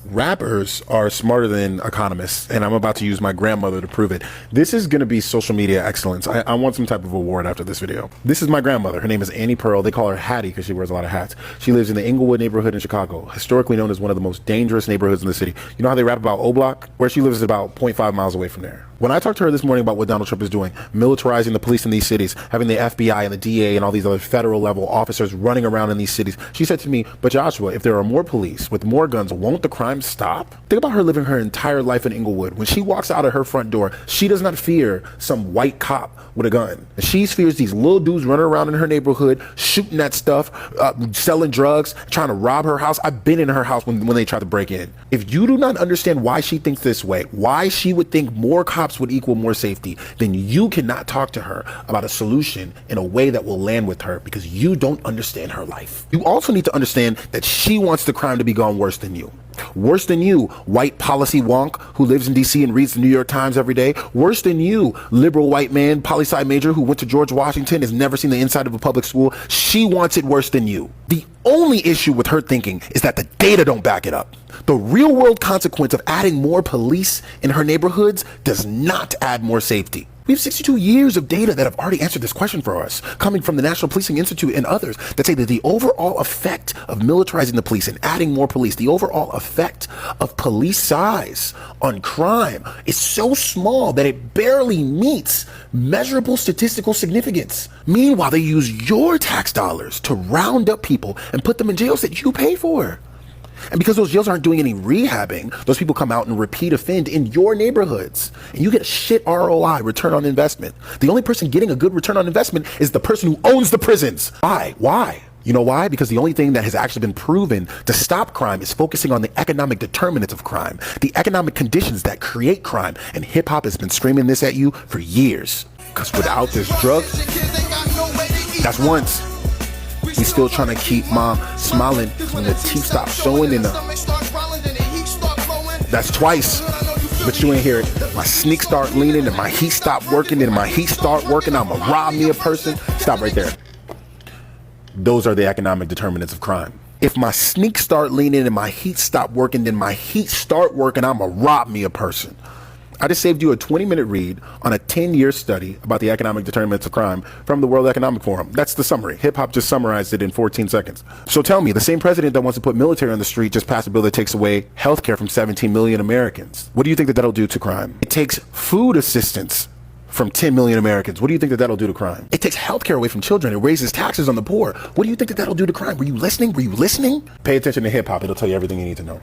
Rappers are smarter than economists, and I'm about to use my grandmother to prove it. This is going to be social media excellence. I want some type of award after this video. This is my grandmother. Her name is Annie Pearl. They call her Hattie because she wears a lot of hats. She lives in the Inglewood neighborhood in Chicago, historically known as one of the most dangerous neighborhoods in the city. You know how they rap about O-Block? Where she lives is about 0.5 miles away from there. When I talked to her this morning about what Donald Trump is doing, militarizing the police in these cities, having the FBI and the DA and all these other federal level officers running around in these cities, she said to me, but Joshua, if there are more police with more guns, won't the crime stop? Think about her living her entire life in Inglewood. When she walks out of her front door, she does not fear some white cop with a gun. She fears these little dudes running around in her neighborhood, shooting at stuff, selling drugs, trying to rob her house. I've been in her house when they try to break in. If you do not understand why she thinks this way, why she would think more cops would equal more safety, then you cannot talk to her about a solution in a way that will land with her, because you don't understand her life. You also need to understand that she wants the crime to be gone worse than you. Worse than you, white policy wonk who lives in DC and reads the New York Times every day. Worse than you, liberal white man, poli-sci major who went to George Washington, has never seen the inside of a public school. She wants it worse than you. The only issue with her thinking is that the data don't back it up. The real world consequence of adding more police in her neighborhoods does not add more safety. We have 62 years of data that have already answered this question for us, coming from the National Policing Institute and others, that say that the overall effect of militarizing the police and adding more police, the overall effect of police size on crime is so small that it barely meets measurable statistical significance. Meanwhile, they use your tax dollars to round up people and put them in jails that you pay for. And because those jails aren't doing any rehabbing, those people come out and repeat offend in your neighborhoods. And you get a shit ROI, return on investment. The only person getting a good return on investment is the person who owns the prisons. Why? You know why? Because the only thing that has actually been proven to stop crime is focusing on the economic determinants of crime, the economic conditions that create crime. And hip hop has been screaming this at you for years. Because without this drug, that's once. He's still trying to keep mom smiling when the teeth stop showing in her. That's twice. But you ain't hear it. My sneak start leaning and my heat stop working, and my heat start working, I'ma rob me a person. Stop right there. Those are the economic determinants of crime. If my sneak start leaning and my heat stop working, then my heat start working, I'ma rob me a person. I just saved you a 20-minute read on a 10-year study about the economic determinants of crime from the World Economic Forum. That's the summary. Hip hop just summarized it in 14 seconds. So tell me, the same president that wants to put military on the street just passed a bill that takes away health care from 17 million Americans. What do you think that that'll do to crime? It takes food assistance from 10 million Americans. What do you think that that'll do to crime? It takes health care away from children. It raises taxes on the poor. What do you think that that'll do to crime? Were you listening? Pay attention to hip hop. It'll tell you everything you need to know.